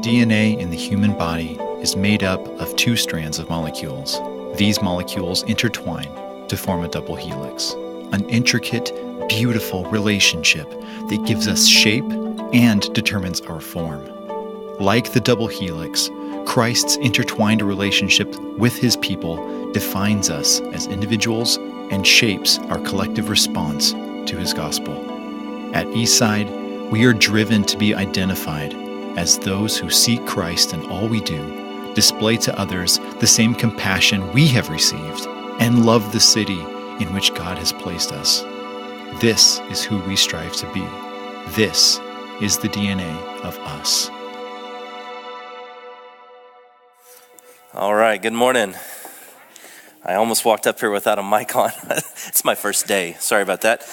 DNA in the human body is made up of two strands of molecules. These molecules intertwine to form a double helix, an intricate, beautiful relationship that gives us shape and determines our form. Like the double helix, Christ's intertwined relationship with his people defines us as individuals and shapes our collective response to his gospel. At Eastside, we are driven to be identified as those who seek Christ in all we do, display to others the same compassion we have received, and love the city in which God has placed us. This is who we strive to be. This is the DNA of us. All right, good morning. I almost walked up here without a mic on. It's my first day. Sorry about that.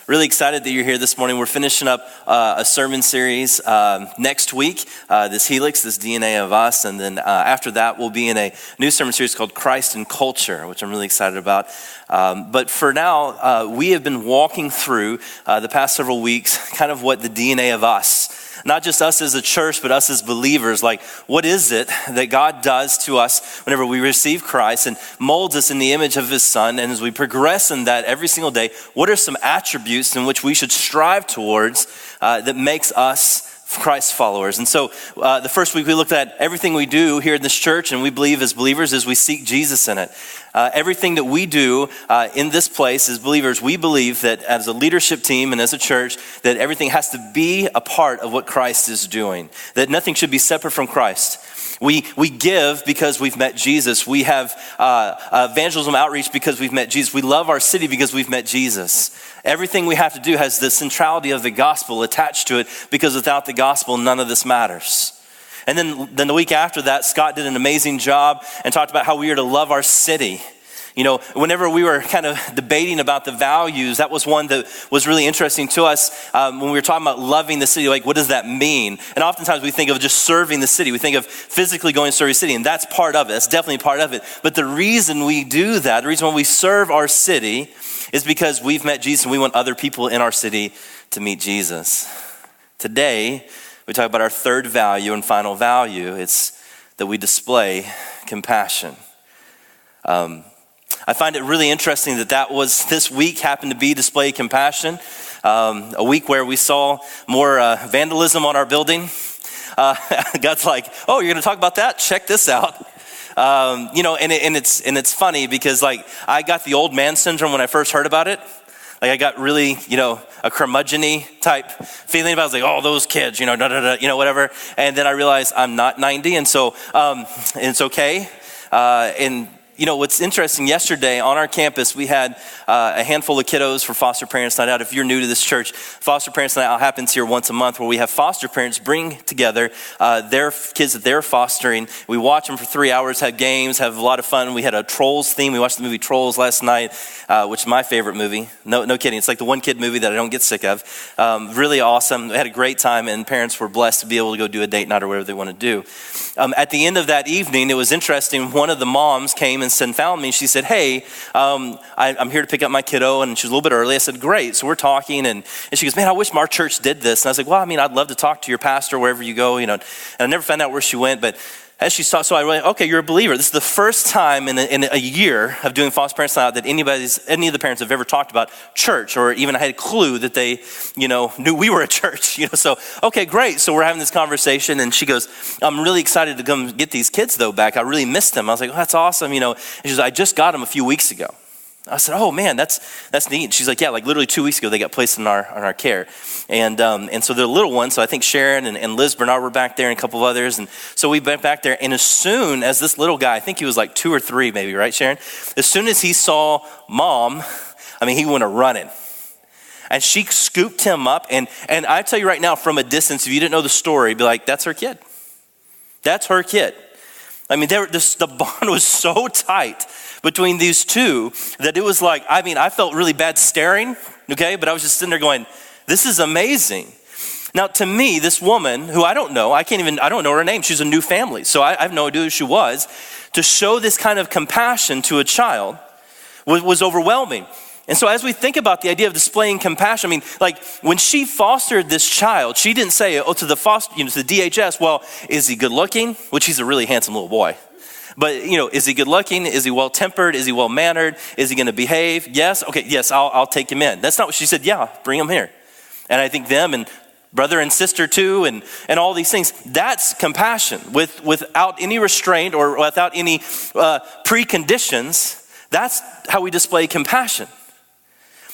Really excited that you're here this morning. We're finishing up a sermon series next week, this Helix, this DNA of us. And then after that, we'll be in a new sermon series called Christ and Culture, which I'm really excited about. But for now, we have been walking through the past several weeks kind of what the DNA of us, not just us as a church, but us as believers. Like, what is it that God does to us whenever we receive Christ and molds us in the image of his Son? And as we progress in that every single day, what are some attributes in which we should strive towards that makes us Christ followers? And so the first week we looked at everything we do here in this church, and we believe as believers is we seek Jesus in it. Everything that we do in this place as believers, we believe that as a leadership team and as a church, that everything has to be a part of what Christ is doing, that nothing should be separate from Christ. We give because we've met Jesus. We have evangelism outreach because we've met Jesus. We love our city because we've met Jesus. Everything we have to do has the centrality of the gospel attached to it, because without the gospel, none of this matters. And then the week after that, Scott did an amazing job and talked about how we are to love our city. You know, whenever we were kind of debating about the values, that was one that was really interesting to us when we were talking about loving the city. Like, what does that mean? And oftentimes we think of just serving the city. We think of physically going to serve the city, and that's part of it. That's definitely part of it. But the reason we do that, the reason why we serve our city, is because we've met Jesus and we want other people in our city to meet Jesus. Today, we talk about our third value and final value. It's that we display compassion. I find it really interesting that was this week happened to be display compassion, a week where we saw more vandalism on our building. God's like, oh, you're going to talk about that? Check this out. And it's funny because like I got the old man syndrome when I first heard about it. Like I got really, a curmudgeon-y type feeling about it. I was like, oh, those kids, whatever. And then I realized I'm not 90, and so it's okay. What's interesting, yesterday on our campus, we had a handful of kiddos for Foster Parents Night Out. If you're new to this church, Foster Parents Night Out happens here once a month, where we have foster parents bring together their kids that they're fostering. We watch them for 3 hours, have games, have a lot of fun. We had a Trolls theme. We watched the movie Trolls last night, which is my favorite movie. No kidding. It's like the one kid movie that I don't get sick of. Really awesome. We had a great time, and parents were blessed to be able to go do a date night or whatever they want to do. At the end of that evening, it was interesting. One of the moms came and found me. She said, hey, I'm here to pick up my kiddo, and she was a little bit early. I said, great. So we're talking, and she goes, man, I wish our church did this. And I was like, well, I'd love to talk to your pastor wherever you go, and I never found out where she went, but as she saw, so I went, okay, you're a believer. This is the first time in a year of doing Foster Parents Night Out that any of the parents have ever talked about church, or even had a clue that they, knew we were a church. So, okay, great. So we're having this conversation, and she goes, I'm really excited to come get these kids though back. I really missed them. I was like, oh, that's awesome. And she goes, I just got them a few weeks ago. I said, oh man, that's neat. She's like, yeah, like literally 2 weeks ago they got placed in our care. And so they're little ones. So I think Sharon and Liz Bernard were back there, and a couple of others. And so we went back there, and as soon as this little guy, I think he was like 2 or 3 maybe, right, Sharon? As soon as he saw mom, he went running. And she scooped him up, and I tell you right now, from a distance, if you didn't know the story, be like, that's her kid. That's her kid. The bond was so tight between these two that it was like, I felt really bad staring, okay? But I was just sitting there going, this is amazing. Now, to me, this woman, who I don't know, I don't know her name. She's a new family, so I have no idea who she was. To show this kind of compassion to a child was overwhelming. And so as we think about the idea of displaying compassion, I mean, like when she fostered this child, she didn't say, to the to the DHS, well, is he good looking? Which he's a really handsome little boy. But, is he good looking? Is he well tempered? Is he well mannered? Is he going to behave? Yes. Okay. Yes. I'll take him in. That's not what she said. Yeah, bring him here. And I think them and brother and sister too, and all these things, that's compassion without any restraint or without any preconditions. That's how we display compassion.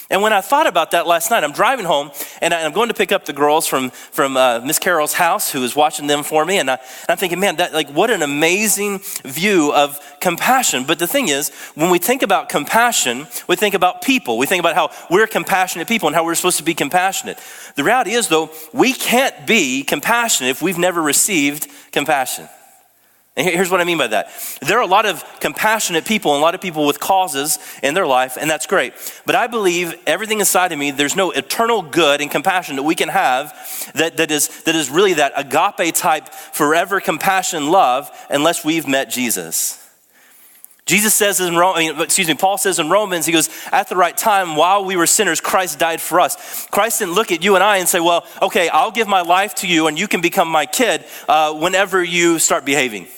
And when I thought about that last night, I'm driving home and I'm going to pick up the girls from Miss Carol's house, who is watching them for me. And I'm thinking, man, what an amazing view of compassion. But the thing is, when we think about compassion, we think about people. We think about how we're compassionate people and how we're supposed to be compassionate. The reality is, though, we can't be compassionate if we've never received compassion. And here's what I mean by that. There are a lot of compassionate people and a lot of people with causes in their life, and that's great. But I believe everything inside of me, there's no eternal good and compassion that we can have that is really that agape type, forever compassion love, unless we've met Jesus. Paul says in Romans, he goes, at the right time, while we were sinners, Christ died for us. Christ didn't look at you and I and say, well, okay, I'll give my life to you and you can become my kid whenever you start behaving.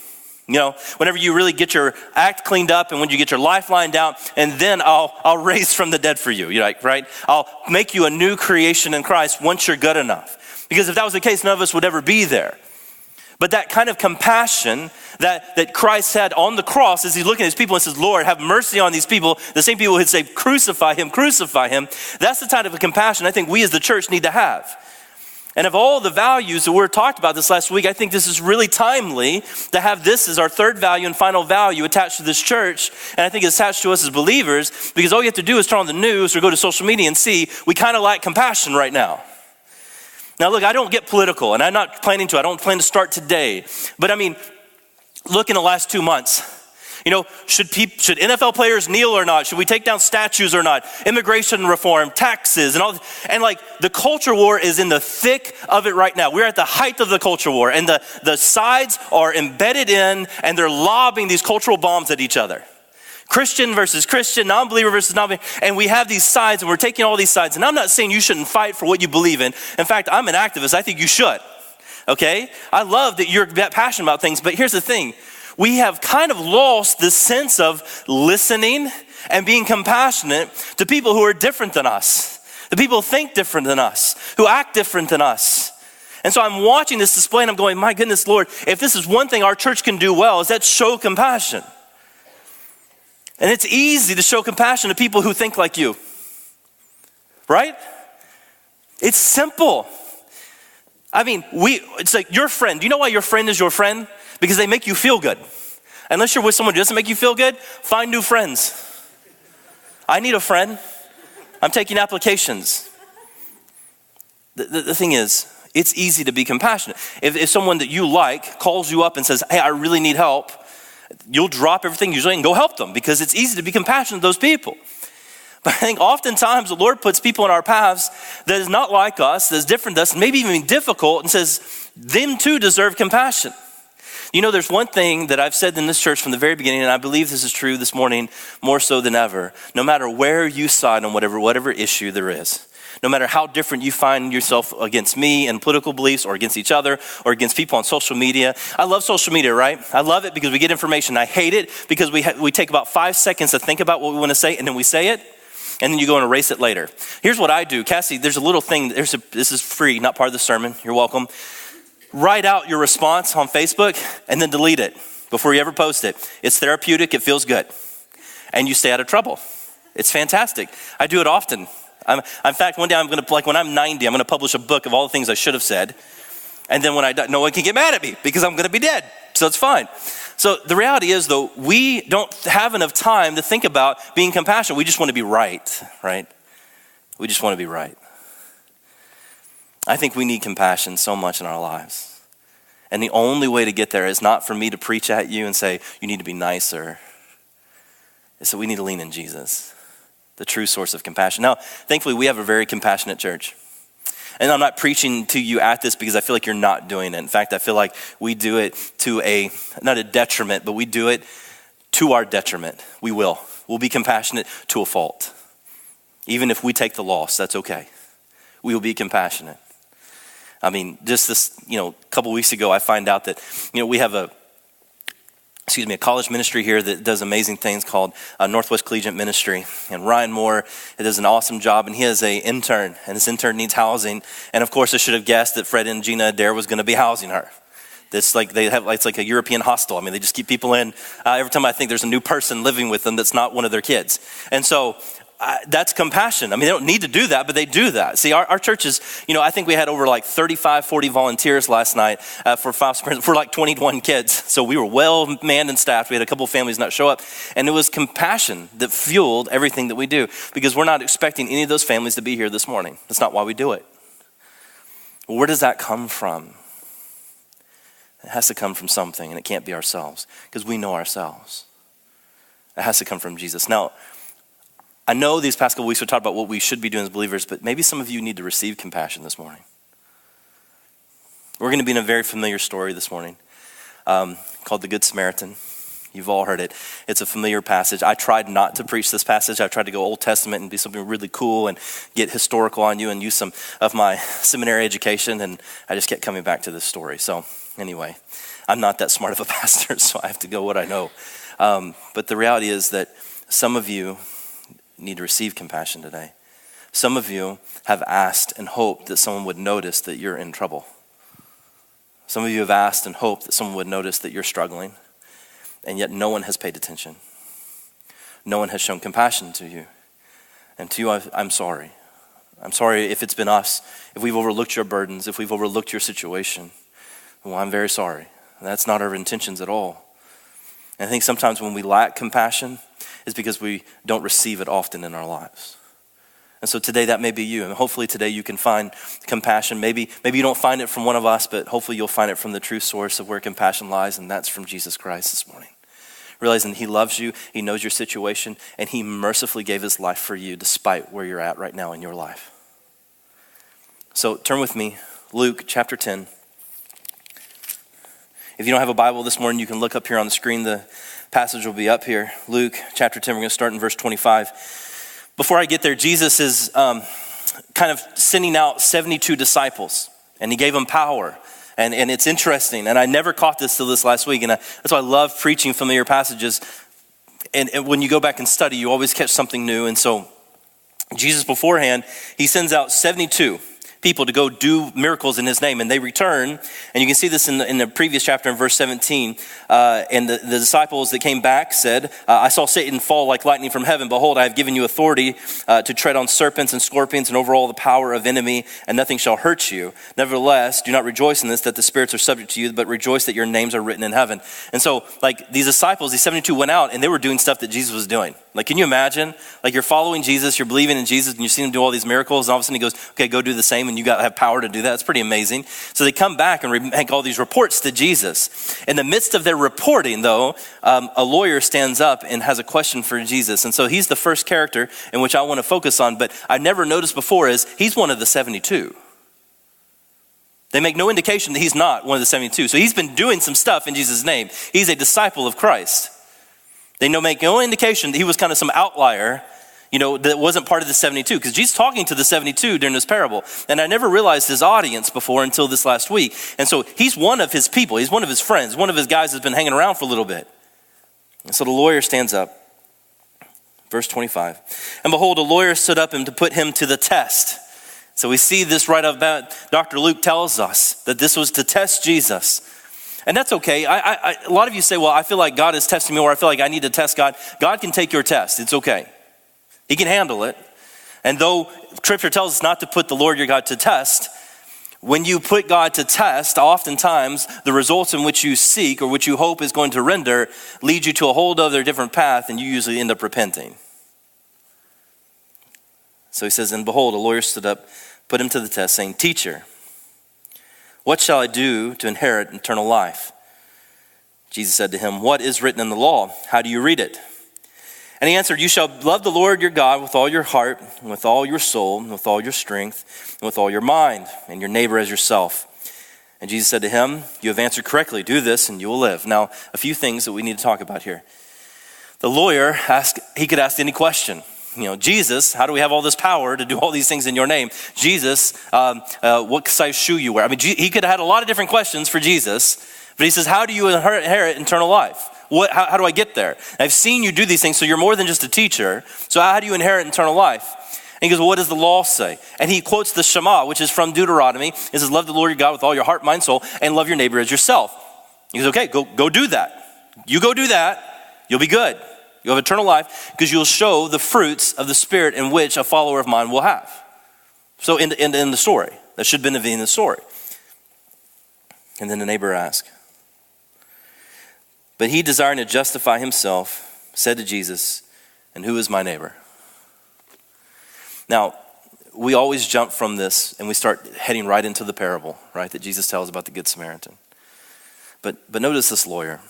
Whenever you really get your act cleaned up and when you get your life lined out, and then I'll raise from the dead for you. You're like, right? I'll make you a new creation in Christ once you're good enough. Because if that was the case, none of us would ever be there. But that kind of compassion that Christ had on the cross as he's looking at his people and says, Lord, have mercy on these people, the same people who'd say, crucify him, that's the type of compassion I think we as the church need to have. And of all the values that we talked about this last week, I think this is really timely to have this as our third value and final value attached to this church. And I think it's attached to us as believers, because all you have to do is turn on the news or go to social media and see we kind of lack compassion right now. Now look, I don't get political, and I'm not planning to. I don't plan to start today. But I mean, look in the last 2 months. Should NFL players kneel or not? Should we take down statues or not? Immigration reform, taxes, and all. And the culture war is in the thick of it right now. We're at the height of the culture war, and the sides are embedded in, and they're lobbing these cultural bombs at each other. Christian versus Christian, non-believer versus non-believer. And we have these sides, and we're taking all these sides. And I'm not saying you shouldn't fight for what you believe in. In fact, I'm an activist. I think you should. Okay? I love that you're passionate about things, but here's the thing. We have kind of lost the sense of listening and being compassionate to people who are different than us, the people who think different than us, who act different than us. And so I'm watching this display and I'm going, my goodness, Lord, if this is one thing our church can do well, is that show compassion. And it's easy to show compassion to people who think like you, right? It's simple. I mean, it's like your friend. Do you know why your friend is your friend? Because they make you feel good. Unless you're with someone who doesn't make you feel good, find new friends. I need a friend. I'm taking applications. The thing is, it's easy to be compassionate. If someone that you like calls you up and says, hey, I really need help, you'll drop everything usually and go help them, because it's easy to be compassionate to those people. But I think oftentimes the Lord puts people in our paths that is not like us, that is different than us, maybe even difficult, and says, them too deserve compassion. There's one thing that I've said in this church from the very beginning, and I believe this is true this morning more so than ever. No matter where you side on whatever issue there is, no matter how different you find yourself against me and political beliefs or against each other or against people on social media. I love social media, right? I love it because we get information. I hate it because we take about 5 seconds to think about what we want to say, and then we say it, and then you go and erase it later. Here's what I do. Cassie, there's a little thing. This is free, not part of the sermon. You're welcome. Write out your response on Facebook and then delete it before you ever post it. It's therapeutic. It feels good. And you stay out of trouble. It's fantastic. I do it often. In fact, one day when I'm 90, I'm going to publish a book of all the things I should have said. And then when I die, no one can get mad at me because I'm going to be dead. So it's fine. So the reality is, though, we don't have enough time to think about being compassionate. We just want to be right? We just want to be right. I think we need compassion so much in our lives. And the only way to get there is not for me to preach at you and say, you need to be nicer. It's that we need to lean in Jesus, the true source of compassion. Now, thankfully, we have a very compassionate church. And I'm not preaching to you at this because I feel like you're not doing it. In fact, I feel like we do it to not a detriment, but we do it to our detriment. We'll be compassionate to a fault. Even if we take the loss, that's okay. We will be compassionate. I mean, just this, a couple weeks ago, I find out that, we have a college ministry here that does amazing things called Northwest Collegiate Ministry. And Ryan Moore does an awesome job, and he has an intern, and this intern needs housing. And of course, I should have guessed that Fred and Gina Adair was going to be housing her. It's like it's like a European hostel. I mean, they just keep people in. Every time I think there's a new person living with them that's not one of their kids. And so that's compassion. I mean, they don't need to do that, but they do that. See, our church is, I think we had over like 35, 40 volunteers last night for like 21 kids. So we were well manned and staffed. We had a couple of families not show up. And it was compassion that fueled everything that we do, because we're not expecting any of those families to be here this morning. That's not why we do it. Well, where does that come from? It has to come from something, and it can't be ourselves, because we know ourselves. It has to come from Jesus. Now, I know these past couple weeks we talked about what we should be doing as believers, but maybe some of you need to receive compassion this morning. We're going to be in a very familiar story this morning called the Good Samaritan. You've all heard it. It's a familiar passage. I tried not to preach this passage. I tried to go Old Testament and be something really cool and get historical on you and use some of my seminary education, and I just kept coming back to this story. So anyway, I'm not that smart of a pastor, so I have to go what I know. But the reality is that some of you need to receive compassion today. Some of you have asked and hoped that someone would notice that you're in trouble. Some of you have asked and hoped that someone would notice that you're struggling, and yet no one has paid attention. No one has shown compassion to you. And to you, I'm sorry. I'm sorry if it's been us, if we've overlooked your burdens, if we've overlooked your situation. Well, I'm very sorry. That's not our intentions at all. And I think sometimes when we lack compassion, it's because we don't receive it often in our lives. And so today that may be you. And hopefully today you can find compassion. Maybe you don't find it from one of us, but hopefully you'll find it from the true source of where compassion lies, and that's from Jesus Christ this morning. Realizing he loves you, he knows your situation, and he mercifully gave his life for you despite where you're at right now in your life. So turn with me, Luke chapter 10. If you don't have a Bible this morning, you can look up here on the screen. The passage will be up here. Luke chapter 10, we're going to start in verse 25. Before I get there, Jesus is kind of sending out 72 disciples, and he gave them power. And it's interesting, and I never caught this till this last week, and that's why I love preaching familiar passages. And when you go back and study, you always catch something new. And so Jesus beforehand, he sends out 72 people to go do miracles in his name, and they return. And you can see this in the previous chapter in verse 17. And the disciples that came back said, I saw Satan fall like lightning from heaven. Behold, I have given you authority to tread on serpents and scorpions and over all the power of enemy, and nothing shall hurt you. Nevertheless, do not rejoice in this, that the spirits are subject to you, but rejoice that your names are written in heaven. And so like these disciples, these 72 went out, and they were doing stuff that Jesus was doing. Like, can you imagine? Like, you're following Jesus, you're believing in Jesus, and you see him do all these miracles, and all of a sudden he goes, okay, go do the same, and you got to have power to do that. It's pretty amazing. So they come back and make all these reports to Jesus. In the midst of their reporting, though, a lawyer stands up and has a question for Jesus. And so he's the first character in which I want to focus on, but I never noticed before is he's one of the 72. They make no indication that he's not one of the 72. So he's been doing some stuff in Jesus' name. He's a disciple of Christ. They make no indication that he was kind of some outlier, that wasn't part of the 72, because Jesus talking to the 72 during this parable. And I never realized his audience before until this last week. And so he's one of his people. He's one of his friends, one of his guys that's been hanging around for a little bit. And so the lawyer stands up. Verse 25. And behold, a lawyer stood up and to put him to the test. So we see this right about, Dr. Luke tells us that this was to test Jesus. And that's okay. A lot of you say, well, I feel like God is testing me, or I feel like I need to test God. God can take your test. It's okay. He can handle it. And though Scripture tells us not to put the Lord your God to test, when you put God to test, oftentimes the results in which you seek or which you hope is going to render lead you to a whole other different path, and you usually end up repenting. So he says, and behold, a lawyer stood up, put him to the test, saying, Teacher, what shall I do to inherit eternal life? Jesus said to him, what is written in the law? How do you read it? And he answered, you shall love the Lord your God with all your heart, and with all your soul, and with all your strength, and with all your mind, and your neighbor as yourself. And Jesus said to him, you have answered correctly. Do this, and you will live. Now, a few things that we need to talk about here. The lawyer he could ask any question. Jesus, how do we have all this power to do all these things in your name? Jesus, what size shoe you wear? I mean, he could have had a lot of different questions for Jesus, but he says, how do you inherit eternal life? How do I get there? I've seen you do these things, so you're more than just a teacher. So how do you inherit eternal life? And he goes, well, what does the law say? And he quotes the Shema, which is from Deuteronomy. It says, love the Lord your God with all your heart, mind, soul, and love your neighbor as yourself. He goes, okay, go do that. You go do that, you'll be good. You'll have eternal life because you'll show the fruits of the Spirit in which a follower of mine will have. So in the story, that should have been in the story. And then the neighbor asked. But he, desiring to justify himself, said to Jesus, and who is my neighbor? Now, we always jump from this and we start heading right into the parable, right, that Jesus tells about the Good Samaritan. But notice this lawyer,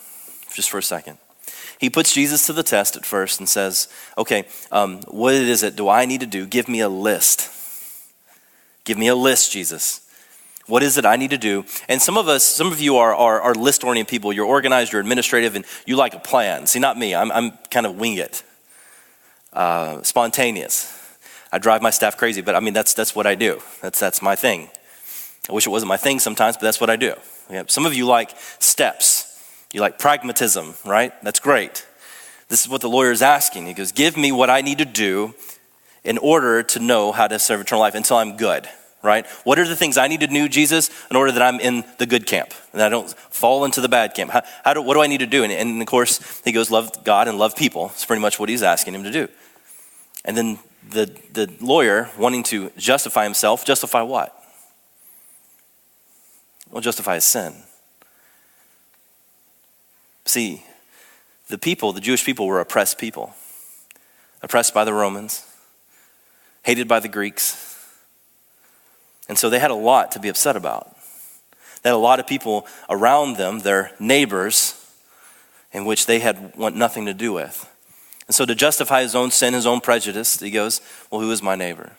just for a second. He puts Jesus to the test at first and says, okay, what is it do I need to do? Give me a list. Give me a list, Jesus. What is it I need to do? And some of you are list-oriented people. You're organized, you're administrative, and you like a plan. See, not me. I'm kind of wing it. Spontaneous. I drive my staff crazy, but I mean, that's what I do. That's my thing. I wish it wasn't my thing sometimes, but that's what I do. Yeah, some of you like steps. You like pragmatism, right? That's great. This is what the lawyer is asking. He goes, give me what I need to do in order to know how to serve eternal life until I'm good, right? What are the things I need to do, Jesus, in order that I'm in the good camp and I don't fall into the bad camp? What do I need to do? And of course, he goes, love God and love people. It's pretty much what he's asking him to do. And then the lawyer, wanting to justify himself, justify what? Well, justify his sin. See, the Jewish people were oppressed people. Oppressed by the Romans, hated by the Greeks. And so they had a lot to be upset about. They had a lot of people around them, their neighbors, in which they had want nothing to do with. And so to justify his own sin, his own prejudice, he goes, well, who is my neighbor?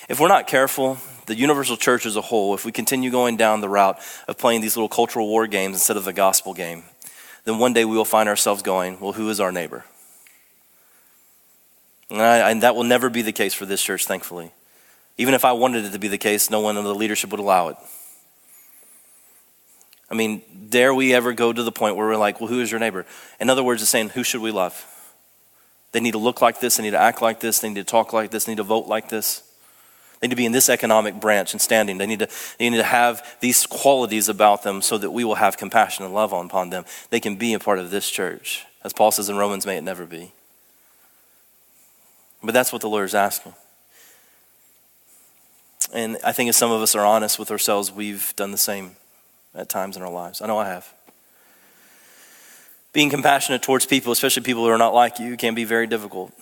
If we're not careful, the universal church as a whole, if we continue going down the route of playing these little cultural war games instead of the gospel game, then one day we will find ourselves going, well, who is our neighbor? And that will never be the case for this church, thankfully. Even if I wanted it to be the case, no one in the leadership would allow it. I mean, dare we ever go to the point where we're like, well, who is your neighbor? In other words, it's saying, who should we love? They need to look like this, they need to act like this, they need to talk like this, they need to vote like this. They need to be in this economic branch and standing. They need to have these qualities about them so that we will have compassion and love upon them. They can be a part of this church. As Paul says in Romans, may it never be. But that's what the Lord's asking. And I think if some of us are honest with ourselves, we've done the same at times in our lives. I know I have. Being compassionate towards people, especially people who are not like you, can be very difficult.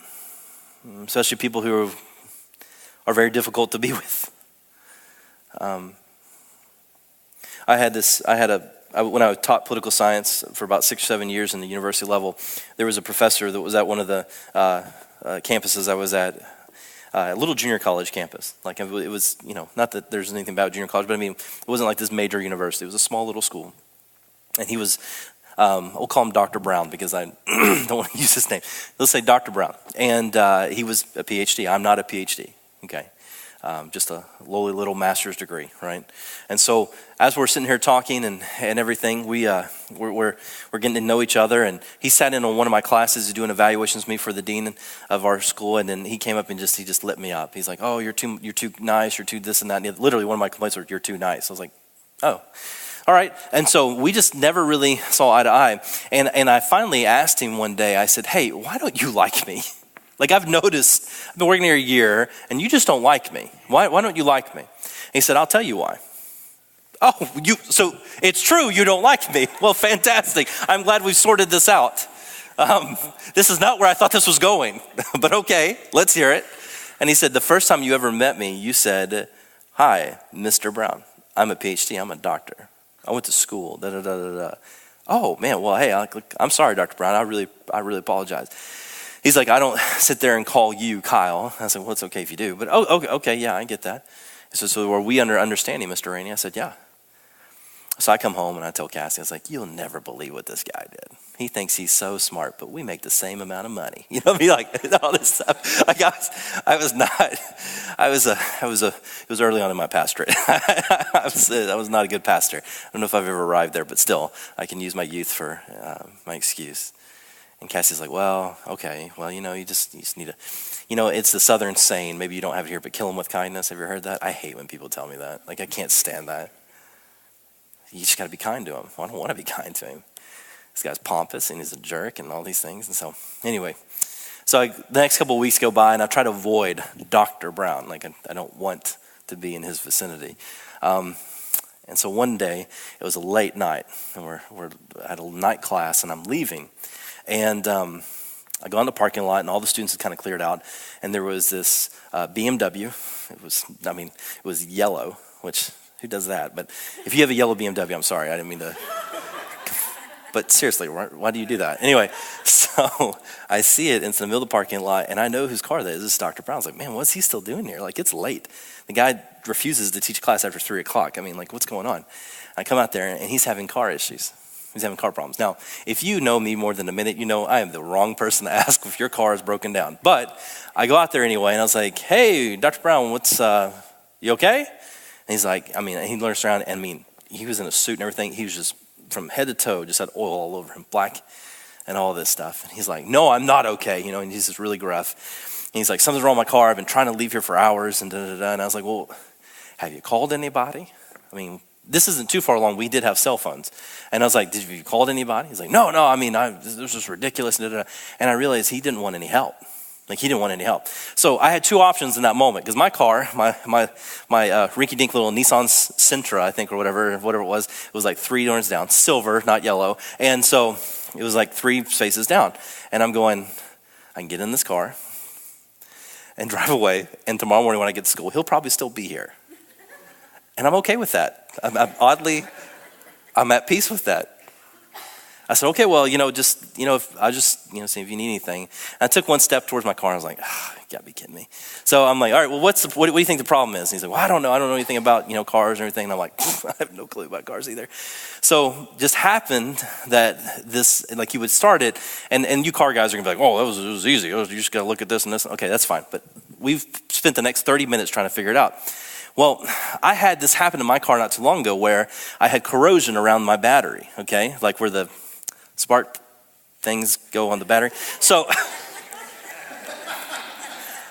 Especially people who are very difficult to be with. When I taught political science for about 6 or 7 years in the university level, there was a professor that was at one of the campuses I was at, a little junior college campus. Like it was, not that there's anything about junior college, but I mean, it wasn't like this major university. It was a small little school. And he was, we'll call him Dr. Brown because I don't want to use his name. Let's say Dr. Brown. And he was a PhD. I'm not a PhD, okay? Just a lowly little master's degree, right? And so as we're sitting here talking and everything, we're getting to know each other. And he sat in on one of my classes doing evaluations with me for the dean of our school. And then he came up and he just lit me up. He's like, oh, you're too nice, you're too this and that. And literally one of my complaints was, you're too nice. I was like, oh, all right. And so we just never really saw eye to eye. And I finally asked him one day, I said, hey, why don't you like me? Like I've noticed, I've been working here a year and you just don't like me. Why don't you like me? And he said, I'll tell you why. Oh, so it's true you don't like me. Well, fantastic. I'm glad we've sorted this out. This is not where I thought this was going, but okay, let's hear it. And he said, the first time you ever met me, you said, hi, Mr. Brown. I'm a PhD, I'm a doctor. I went to school, da da da da da. Oh man, well, hey, I'm sorry, Dr. Brown. I really apologize. He's like, I don't sit there and call you Kyle. I said, well, it's okay if you do. But okay, yeah, I get that. He said, so are we under understanding, Mr. Rainey? I said, yeah. So I come home and I tell Cassie, I was like, you'll never believe what this guy did. He thinks he's so smart, but we make the same amount of money. You know, like all this stuff. Like it was early on in my pastorate. I was not a good pastor. I don't know if I've ever arrived there, but still, I can use my youth for my excuse. And Cassie's like, well, okay, well, you just need to, it's the Southern saying, maybe you don't have it here, but kill him with kindness. Have you heard that? I hate when people tell me that. Like, I can't stand that. You just got to be kind to him. Well, I don't want to be kind to him. This guy's pompous and he's a jerk and all these things. And so anyway, the next couple of weeks go by and I try to avoid Dr. Brown. Like, I don't want to be in his vicinity. And so one day, it was a late night and we're at a night class and I'm leaving. And I go in the parking lot and all the students had kind of cleared out. And there was this BMW. It was yellow, which... who does that? But if you have a yellow BMW, I'm sorry, I didn't mean to. But seriously, why do you do that? Anyway, so I see it, and it's in the middle of the parking lot, and I know whose car that is. This is Dr. Brown's. Like, man, what's he still doing here? Like, it's late. The guy refuses to teach class after 3 o'clock. I mean, like, what's going on? I come out there, and he's having car issues. He's having car problems. Now, if you know me more than a minute, you know I am the wrong person to ask if your car is broken down. But I go out there anyway, and I was like, hey, Dr. Brown, you okay? And he's like, he looks around, and he was in a suit and everything. He was just, from head to toe, just had oil all over him, black and all this stuff. And he's like, no, I'm not okay, and he's just really gruff. And he's like, something's wrong with my car. I've been trying to leave here for hours, and da-da-da. And I was like, well, have you called anybody? This isn't too far along. We did have cell phones. And I was like, have you called anybody? He's like, no, this was just ridiculous. Da-da-da. And I realized he didn't want any help. Like, he didn't want any help. So I had two options in that moment, because my car, my rinky-dink little Nissan Sentra, I think, or whatever it was like 3 doors down, silver, not yellow. And so it was like 3 spaces down. And I'm going, I can get in this car and drive away. And tomorrow morning when I get to school, he'll probably still be here. And I'm okay with that. I'm at peace with that. I said, okay, well, if I'll just see if you need anything. And I took one step towards my car and I was like, you gotta be kidding me. So I'm like, all right, well, what do you think the problem is? And he's like, well, I don't know anything about, cars or anything. And I'm like, I have no clue about cars either. So just happened that this, like, he would start it, and you car guys are gonna be like, oh, it was easy. You just gotta look at this and this. Okay, that's fine. But we've spent the next 30 minutes trying to figure it out. Well, I had this happen in my car not too long ago where I had corrosion around my battery, okay? Like where the spark things go on the battery. So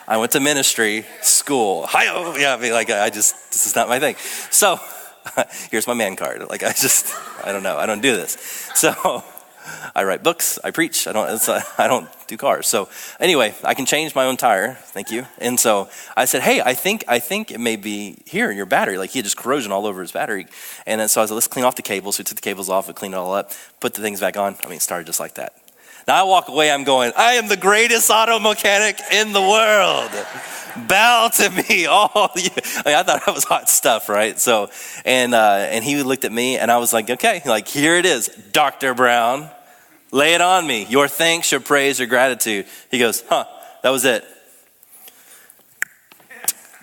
I went to ministry school. Hi-oh! Yeah, this is not my thing. So here's my man card. Like, I don't know. I don't do this. So I write books, I preach, I don't do cars. So anyway, I can change my own tire, thank you. And so I said, hey, I think it may be here in your battery. Like, he had just corrosion all over his battery. And then so I was like, let's clean off the cables. So we took the cables off, we cleaned it all up, put the things back on. It started just like that. Now I walk away, I'm going, I am the greatest auto mechanic in the world. Bow to me, all you. I thought that was hot stuff, right? So, and he looked at me, and I was like, okay, like, here it is, Dr. Brown, lay it on me. Your thanks, your praise, your gratitude. He goes, that was it.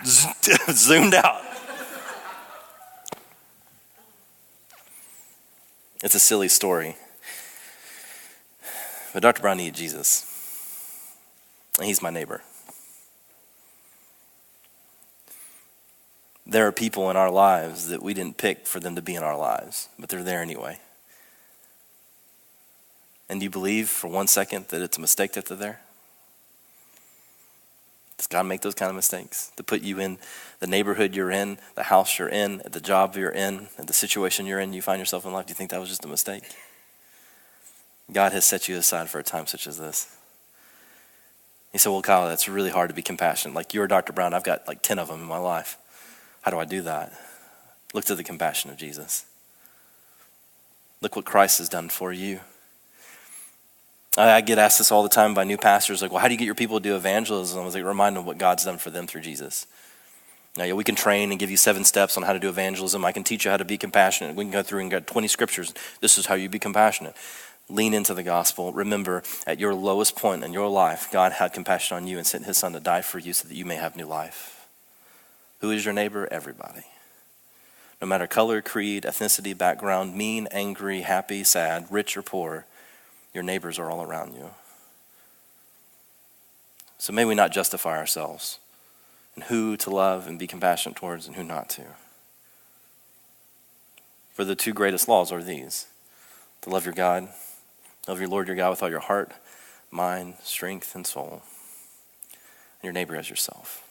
Zoomed out. It's a silly story, but Dr. Brown needed Jesus, and he's my neighbor. There are people in our lives that we didn't pick for them to be in our lives, but they're there anyway. And do you believe for 1 second that it's a mistake that they're there? Does God make those kind of mistakes? To put you in the neighborhood you're in, the house you're in, the job you're in, and the situation you're in, you find yourself in life? Do you think that was just a mistake? God has set you aside for a time such as this. He said, well, Kyle, that's really hard to be compassionate. Like, you're Dr. Brown. I've got like 10 of them in my life. How do I do that? Look to the compassion of Jesus. Look what Christ has done for you. I get asked this all the time by new pastors, like, well, how do you get your people to do evangelism? I was like, remind them what God's done for them through Jesus. Now, yeah, we can train and give you 7 steps on how to do evangelism. I can teach you how to be compassionate. We can go through and get 20 scriptures. This is how you be compassionate. Lean into the gospel. Remember, at your lowest point in your life, God had compassion on you and sent his son to die for you so that you may have new life. Who is your neighbor? Everybody. No matter color, creed, ethnicity, background, mean, angry, happy, sad, rich or poor, your neighbors are all around you. So may we not justify ourselves in who to love and be compassionate towards and who not to. For the two greatest laws are these: to love your God, love your Lord your God with all your heart, mind, strength, and soul, and your neighbor as yourself.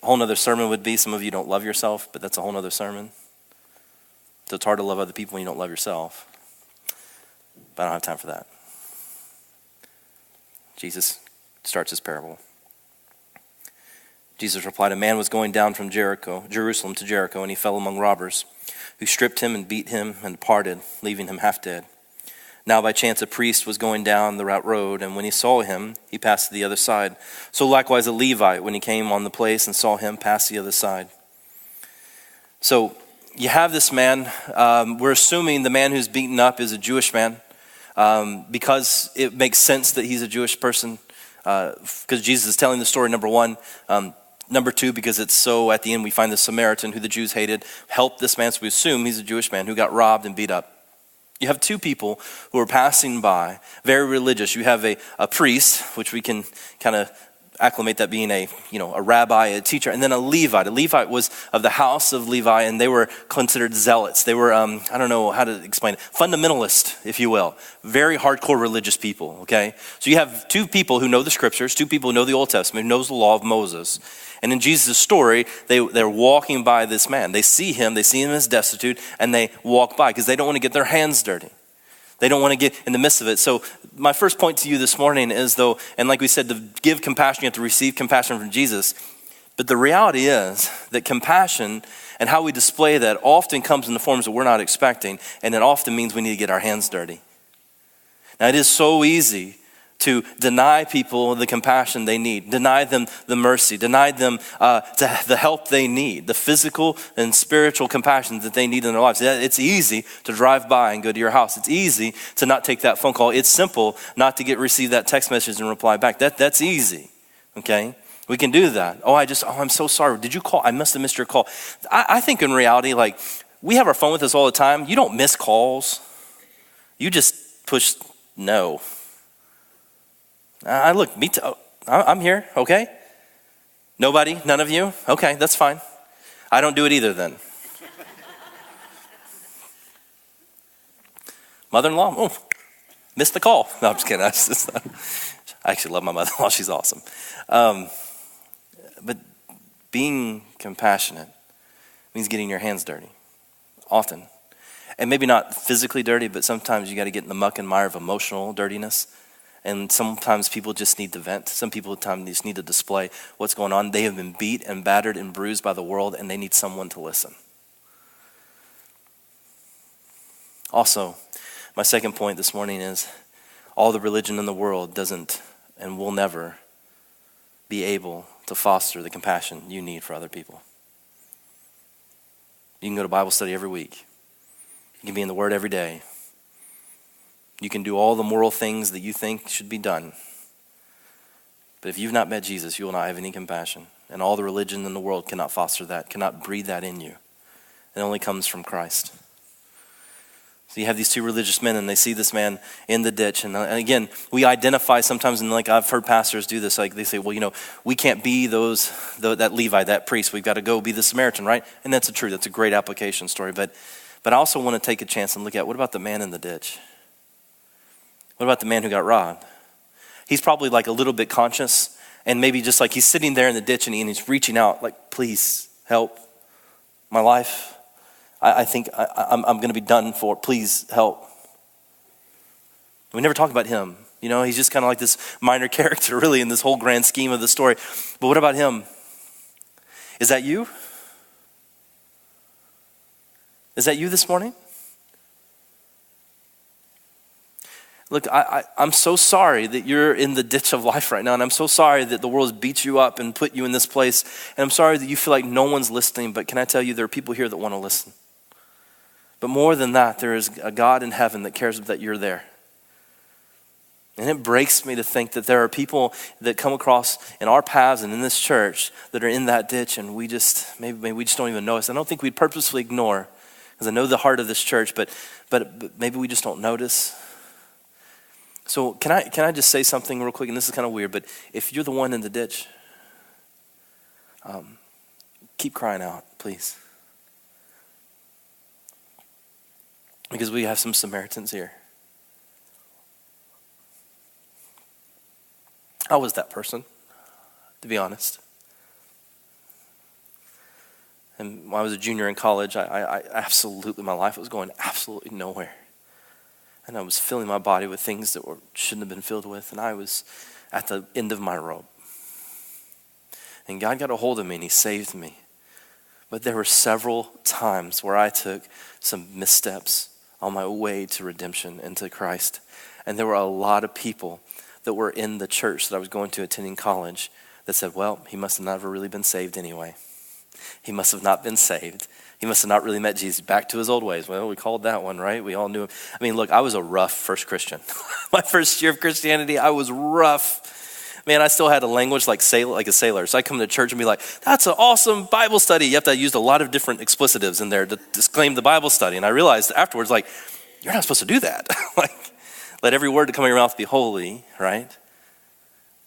A whole nother sermon would be, some of you don't love yourself, but that's a whole nother sermon. So it's hard to love other people when you don't love yourself. But I don't have time for that. Jesus starts his parable. Jesus replied, a man was going down from Jerusalem to Jericho, and he fell among robbers, who stripped him and beat him and departed, leaving him half dead. Now by chance a priest was going down the road, and when he saw him, he passed to the other side. So likewise a Levite, when he came on the place and saw him, passed the other side. So you have this man, we're assuming the man who's beaten up is a Jewish man, because it makes sense that he's a Jewish person, because Jesus is telling the story, number one. Number two, because it's so, at the end we find the Samaritan, who the Jews hated, helped this man, so we assume he's a Jewish man who got robbed and beat up. You have two people who are passing by, very religious. You have a priest, which we can kind of acclimate that being a rabbi, a teacher, and then a Levite. A Levite was of the house of Levi, and they were considered zealots. They were, I don't know how to explain it, fundamentalist, if you will. Very hardcore religious people, okay? So you have two people who know the scriptures, two people who know the Old Testament, who knows the law of Moses. And in Jesus' story, they're walking by this man. They see him as destitute, and they walk by because they don't want to get their hands dirty. They don't want to get in the midst of it. So my first point to you this morning is, though, and like we said, to give compassion, you have to receive compassion from Jesus. But the reality is that compassion and how we display that often comes in the forms that we're not expecting, and it often means we need to get our hands dirty. Now, it is so easy to deny people the compassion they need, deny them the mercy, deny them the help they need, the physical and spiritual compassion that they need in their lives. It's easy to drive by and go to your house. It's easy to not take that phone call. It's simple not to receive that text message and reply back. That's easy, okay? We can do that. I'm so sorry. Did you call? I must have missed your call. I think in reality, like, we have our phone with us all the time. You don't miss calls. You just push no. Look, me too. I'm here, okay? Nobody? None of you? Okay, that's fine. I don't do it either then. Mother-in-law? Missed the call. No, I'm just kidding. I actually love my mother-in-law. She's awesome. But being compassionate means getting your hands dirty, often. And maybe not physically dirty, but sometimes you got to get in the muck and mire of emotional dirtiness. And sometimes people just need to vent. Some people just need to display what's going on. They have been beat and battered and bruised by the world, and they need someone to listen. Also, my second point this morning is all the religion in the world doesn't and will never be able to foster the compassion you need for other people. You can go to Bible study every week. You can be in the Word every day. You can do all the moral things that you think should be done. But if you've not met Jesus, you will not have any compassion. And all the religion in the world cannot foster that, cannot breathe that in you. It only comes from Christ. So you have these two religious men, and they see this man in the ditch. And again, we identify sometimes, and like I've heard pastors do this, like they say, well, we can't be that Levi, that priest. We've got to go be the Samaritan, right? And that's true. That's a great application story. But I also want to take a chance and look at, what about the man in the ditch? What about the man who got robbed? He's probably like a little bit conscious, and maybe just like he's sitting there in the ditch and he's reaching out like, please help my life. I think I'm going to be done for. Please help. We never talk about him. He's just kind of like this minor character really in this whole grand scheme of the story. But what about him? Is that you? Is that you this morning? Look, I'm so sorry that you're in the ditch of life right now, and I'm so sorry that the world has beat you up and put you in this place, and I'm sorry that you feel like no one's listening, but can I tell you, there are people here that want to listen. But more than that, there is a God in heaven that cares that you're there. And it breaks me to think that there are people that come across in our paths and in this church that are in that ditch, and we just, maybe we just don't even notice. I don't think we'd purposefully ignore, because I know the heart of this church, but maybe we just don't notice. So can I just say something real quick, and this is kind of weird, but if you're the one in the ditch, keep crying out, please. Because we have some Samaritans here. I was that person, to be honest. And when I was a junior in college, I absolutely, my life was going absolutely nowhere. And I was filling my body with things that shouldn't have been filled with. And I was at the end of my rope. And God got a hold of me and he saved me. But there were several times where I took some missteps on my way to redemption and to Christ. And there were a lot of people that were in the church that I was going to attending college that said, well, he must have never really been saved anyway. He must have not been saved. He must have not really met Jesus. Back to his old ways. Well, we called that one, right? We all knew him. I mean, look, I was a rough first Christian. My first year of Christianity, I was rough. Man, I still had a language like a sailor. So I come to church and be like, that's an awesome Bible study. You have to use a lot of different explicitives in there to disclaim the Bible study. And I realized afterwards, like, you're not supposed to do that. Like, let every word that come out of your mouth be holy, right?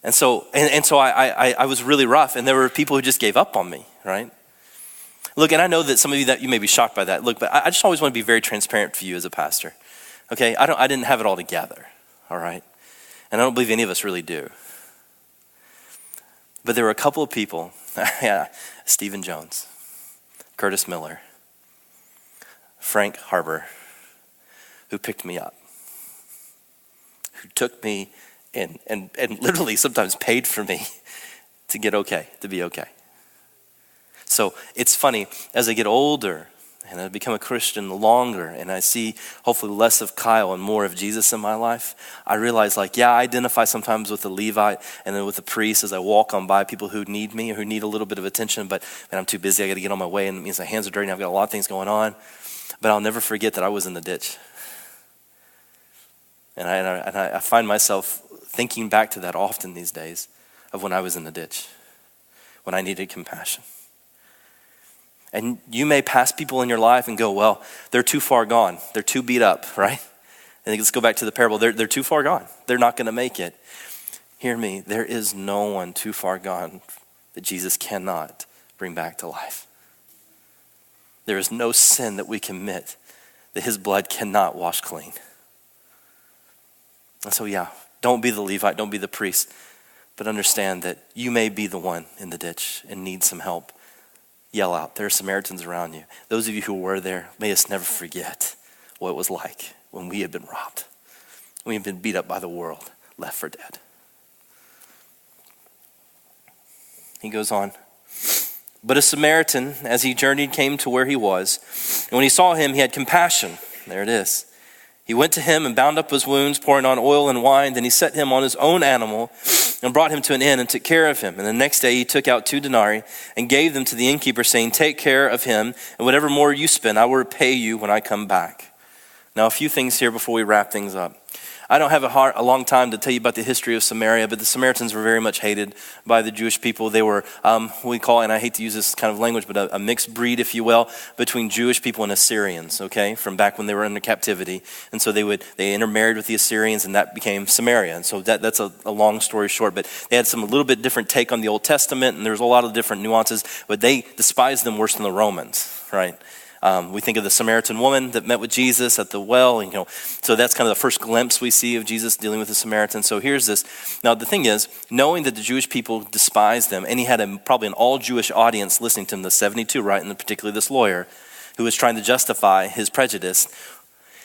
And so I was really rough, and there were people who just gave up on me, right? Look, and I know that some of you that you may be shocked by that. Look, but I just always want to be very transparent for you as a pastor. Okay, I didn't have it all together, all right? And I don't believe any of us really do. But there were a couple of people, Stephen Jones, Curtis Miller, Frank Harbor, who picked me up, who took me and literally sometimes paid for me to get okay, to be okay. So it's funny, as I get older and I become a Christian longer and I see hopefully less of Kyle and more of Jesus in my life, I realize I identify sometimes with the Levite and then with the priest as I walk on by people who need me or who need a little bit of attention, but man, I'm too busy, I got to get on my way, and it means my hands are dirty and I've got a lot of things going on. But I'll never forget that I was in the ditch. And I find myself thinking back to that often these days of when I was in the ditch, when I needed compassion. And you may pass people in your life and go, well, they're too far gone. They're too beat up, right? And let's go back to the parable. They're too far gone. They're not going to make it. Hear me, there is no one too far gone that Jesus cannot bring back to life. There is no sin that we commit that his blood cannot wash clean. And so don't be the Levite, don't be the priest, but understand that you may be the one in the ditch and need some help. Yell out. There are Samaritans around you. Those of you who were there, may us never forget what it was like when we had been robbed. We had been beat up by the world, left for dead. He goes on. But a Samaritan, as he journeyed, came to where he was. And when he saw him, he had compassion. There it is. He went to him and bound up his wounds, pouring on oil and wine. Then he set him on his own animal and brought him to an inn and took care of him. And the next day he took out 2 denarii and gave them to the innkeeper, saying, take care of him, and whatever more you spend, I will repay you when I come back. Now, a few things here before we wrap things up. I don't have a long time to tell you about the history of Samaria, but the Samaritans were very much hated by the Jewish people. They were, we call, and I hate to use this kind of language, but a mixed breed, if you will, between Jewish people and Assyrians, okay, from back when they were under captivity. And so they intermarried with the Assyrians, and that became Samaria. And so that's a long story short, but they had some a little bit different take on the Old Testament, and there's a lot of different nuances, but they despised them worse than the Romans, right? We think of the Samaritan woman that met with Jesus at the well, and, so that's kind of the first glimpse we see of Jesus dealing with the Samaritan. So here's this. Now the thing is, knowing that the Jewish people despised them, and he had probably an all-Jewish audience listening to him, the 72, right, and particularly this lawyer who was trying to justify his prejudice,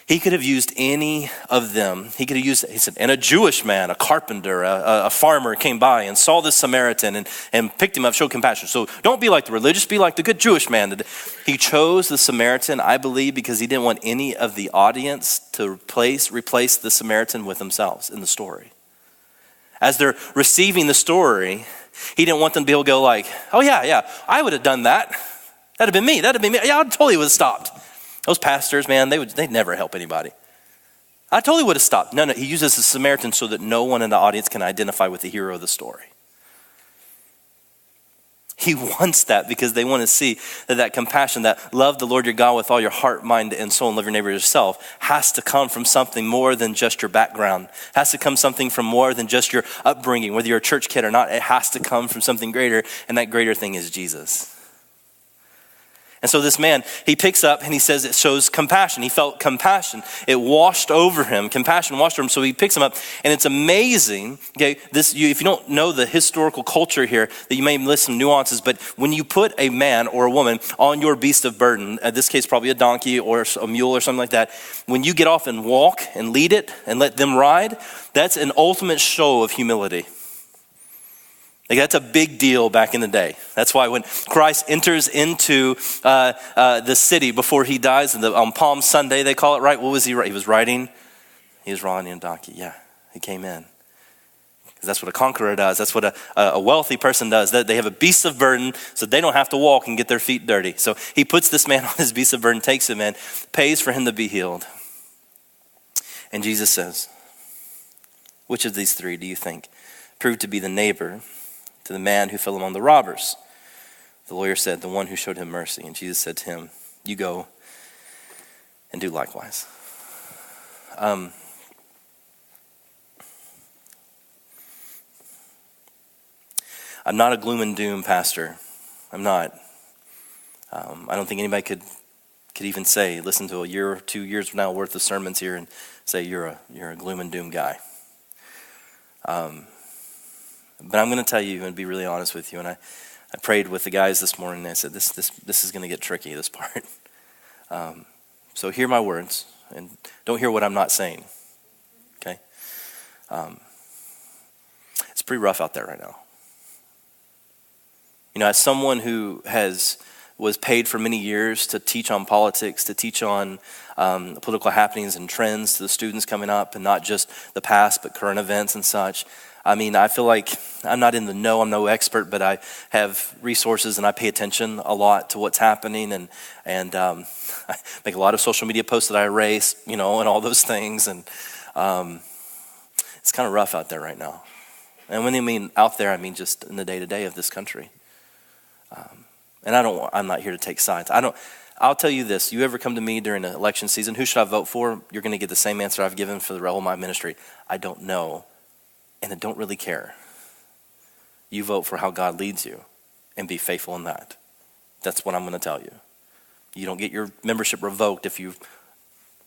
he could have used any of them. He said, and a Jewish man, a carpenter, a farmer came by and saw this Samaritan and picked him up, showed compassion. So don't be like the religious, be like the good Jewish man. He chose the Samaritan, I believe, because he didn't want any of the audience to replace the Samaritan with themselves in the story. As they're receiving the story, he didn't want them to be able to go like, oh yeah, I would have done that. That'd have been me. Yeah, I totally would have stopped. Those pastors, man, they'd never help anybody. I totally would have stopped. No, he uses the Samaritan so that no one in the audience can identify with the hero of the story. He wants that because they want to see that compassion, that love the Lord your God with all your heart, mind, and soul, and love your neighbor as yourself, has to come from something more than just your background. Has to come something from more than just your upbringing, whether you're a church kid or not. It has to come from something greater, and that greater thing is Jesus. And so this man, he picks up and he says it shows compassion. He felt compassion. It washed over him. Compassion washed over him. So he picks him up, and it's amazing. Okay, if you don't know the historical culture here, that you may miss some nuances. But when you put a man or a woman on your beast of burden, in this case probably a donkey or a mule or something like that, when you get off and walk and lead it and let them ride, that's an ultimate show of humility. Like that's a big deal back in the day. That's why when Christ enters into the city before he dies, on Palm Sunday they call it, right? What was he? He was riding a donkey. Yeah, he came in. Because that's what a conqueror does. That's what a wealthy person does. They have a beast of burden so they don't have to walk and get their feet dirty. So he puts this man on his beast of burden, takes him in, pays for him to be healed. And Jesus says, which of these three do you think proved to be the neighbor to the man who fell among the robbers? The lawyer said, the one who showed him mercy. And Jesus said to him, you go and do likewise. I'm not a gloom and doom pastor. I'm not. I don't think anybody could even say, listen to a year or 2 years from now worth of sermons here and say you're a gloom and doom guy. But I'm going to tell you and be really honest with you. And I prayed with the guys this morning and I said, this is going to get tricky, this part. So hear my words and don't hear what I'm not saying. Okay? It's pretty rough out there right now. You know, as someone who was paid for many years to teach on politics, to teach on political happenings and trends to the students coming up, and not just the past, but current events and such. I mean, I feel like I'm not in the know, I'm no expert, but I have resources and I pay attention a lot to what's happening, and I make a lot of social media posts that I erase, and all those things, and it's kind of rough out there right now. And when I mean out there, I mean just in the day-to-day of this country. And I'm not here to take sides. I'll tell you this, you ever come to me during an election season, who should I vote for? You're going to get the same answer I've given for the whole of my ministry. I don't know. And I don't really care. You vote for how God leads you and be faithful in that. That's what I'm going to tell you. You don't get your membership revoked if you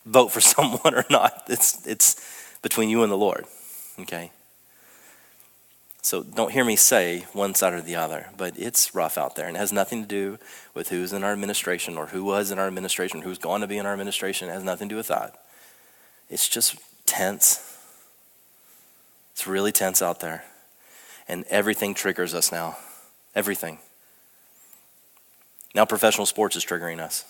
vote for someone or not. It's between you and the Lord, okay? So don't hear me say one side or the other, but it's rough out there, and it has nothing to do with who's in our administration or who was in our administration, who's going to be in our administration. It has nothing to do with that. It's just tense. It's really tense out there. And everything triggers us now. Everything. Now professional sports is triggering us.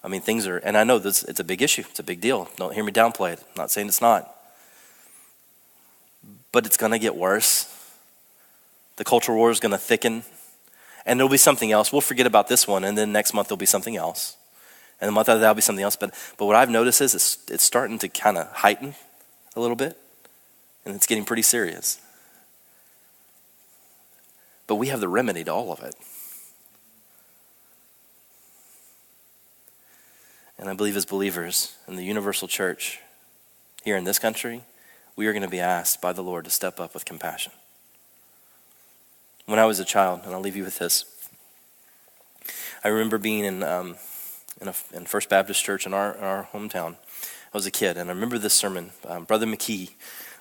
I mean, things are, and I know this, it's a big issue. It's a big deal. Don't hear me downplay it. I'm not saying it's not. But it's going to get worse. The cultural war is going to thicken. And there'll be something else. We'll forget about this one, and then next month there'll be something else. And the month after that will be something else. But what I've noticed is it's starting to kind of heighten a little bit. And it's getting pretty serious. But we have the remedy to all of it. And I believe as believers in the universal church here in this country, we are going to be asked by the Lord to step up with compassion. When I was a child, and I'll leave you with this, I remember being in First Baptist Church in our hometown. I was a kid, and I remember this sermon. Brother McKee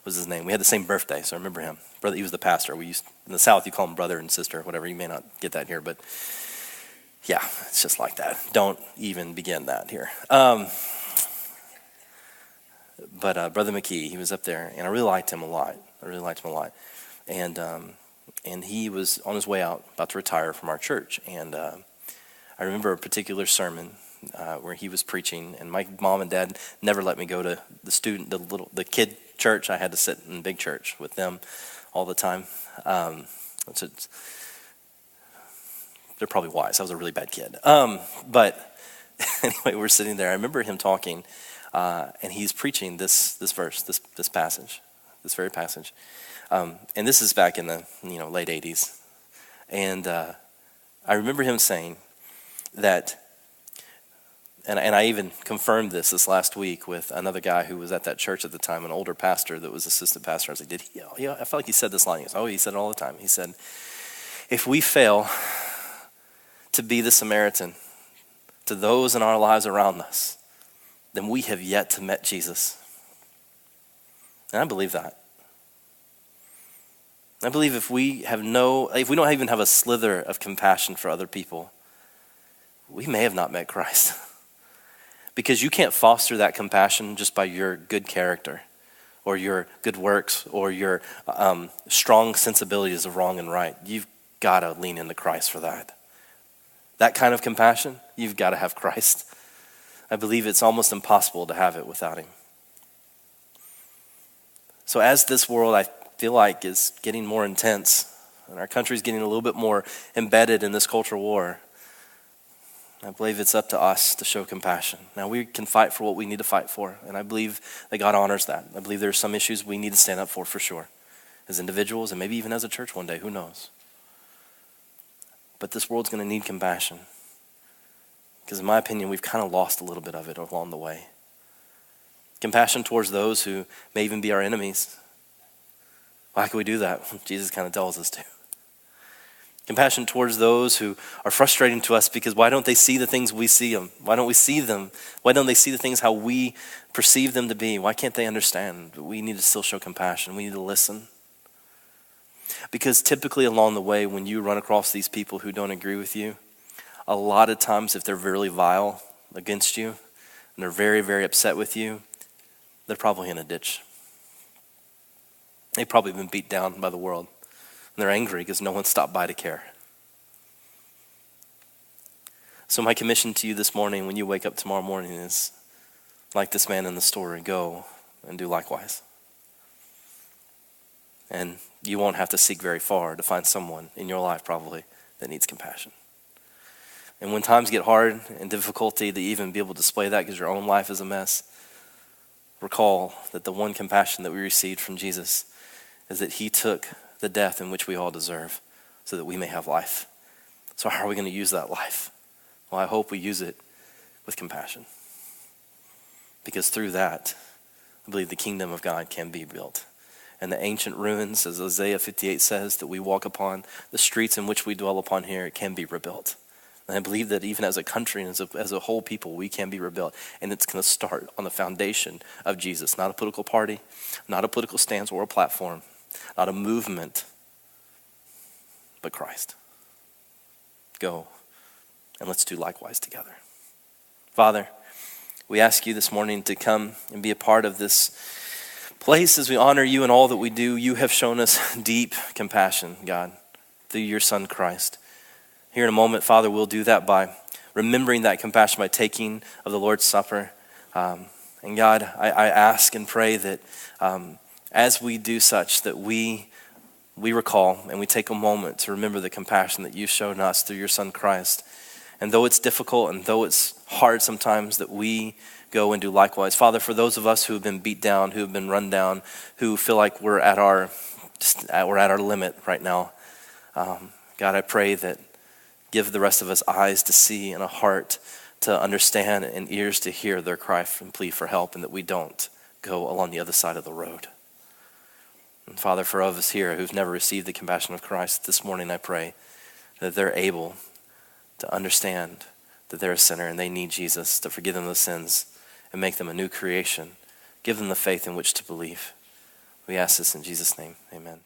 was his name. We had the same birthday, so I remember him. Brother, he was the pastor. In the South, you call him brother and sister, whatever. You may not get that here, but yeah, it's just like that. Don't even begin that here. But Brother McKee, he was up there, and I really liked him a lot. And he was on his way out, about to retire from our church. And I remember a particular sermon where he was preaching, and my mom and dad never let me go to the kid church. I had to sit in big church with them all the time. They're probably wise. I was a really bad kid. But anyway, we're sitting there. I remember him talking and he's preaching this verse, this passage, this very passage. And this is back in the late 80s. And I remember him saying that, and I even confirmed this last week with another guy who was at that church at the time, an older pastor that was assistant pastor. I was like, did he? Yeah, I felt like he said this line. He goes, oh, he said it all the time. He said, if we fail to be the Samaritan to those in our lives around us, then we have yet to met Jesus. And I believe that. I believe if we don't even have a slither of compassion for other people, we may have not met Christ. Because you can't foster that compassion just by your good character or your good works or your strong sensibilities of wrong and right. You've got to lean into Christ for that. That kind of compassion, you've got to have Christ. I believe it's almost impossible to have it without him. So as this world, I feel like, is getting more intense and our country's getting a little bit more embedded in this cultural war, I believe it's up to us to show compassion. Now, we can fight for what we need to fight for, and I believe that God honors that. I believe there are some issues we need to stand up for sure, as individuals and maybe even as a church one day, who knows. But this world's going to need compassion, because in my opinion, we've kind of lost a little bit of it along the way. Compassion towards those who may even be our enemies. Why can we do that? Jesus kind of tells us to. Compassion towards those who are frustrating to us because why don't they see the things we see them? Why don't we see them? Why don't they see the things how we perceive them to be? Why can't they understand? But we need to still show compassion. We need to listen. Because typically along the way, when you run across these people who don't agree with you, a lot of times if they're really vile against you and they're very, very upset with you, they're probably in a ditch. They've probably been beat down by the world. And they're angry because no one stopped by to care. So my commission to you this morning when you wake up tomorrow morning is, like this man in the story, go and do likewise. And you won't have to seek very far to find someone in your life probably that needs compassion. And when times get hard and difficulty to even be able to display that because your own life is a mess, recall that the one compassion that we received from Jesus is that he took the death in which we all deserve so that we may have life. So how are we going to use that life? Well, I hope we use it with compassion. Because through that, I believe the kingdom of God can be built. And the ancient ruins, as Isaiah 58 says, that we walk upon, the streets in which we dwell upon here, it can be rebuilt. And I believe that even as a country and as a whole people, we can be rebuilt. And it's going to start on the foundation of Jesus, not a political party, not a political stance or a platform, not a movement, but Christ. Go, and let's do likewise together. Father, we ask you this morning to come and be a part of this place as we honor you in all that we do. You have shown us deep compassion, God, through your Son, Christ. Here in a moment, Father, we'll do that by remembering that compassion by taking of the Lord's Supper. And God, I ask and pray that as we do such, that we recall and we take a moment to remember the compassion that you've shown us through your Son Christ. And though it's difficult and though it's hard sometimes, that we go and do likewise. Father, for those of us who have been beat down, who have been run down, who feel like we're at our limit right now, God, I pray that give the rest of us eyes to see and a heart to understand and ears to hear their cry and plea for help, and that we don't go along the other side of the road. And Father, for of us here who've never received the compassion of Christ, this morning I pray that they're able to understand that they're a sinner and they need Jesus to forgive them of sins and make them a new creation. Give them the faith in which to believe. We ask this in Jesus' name, amen.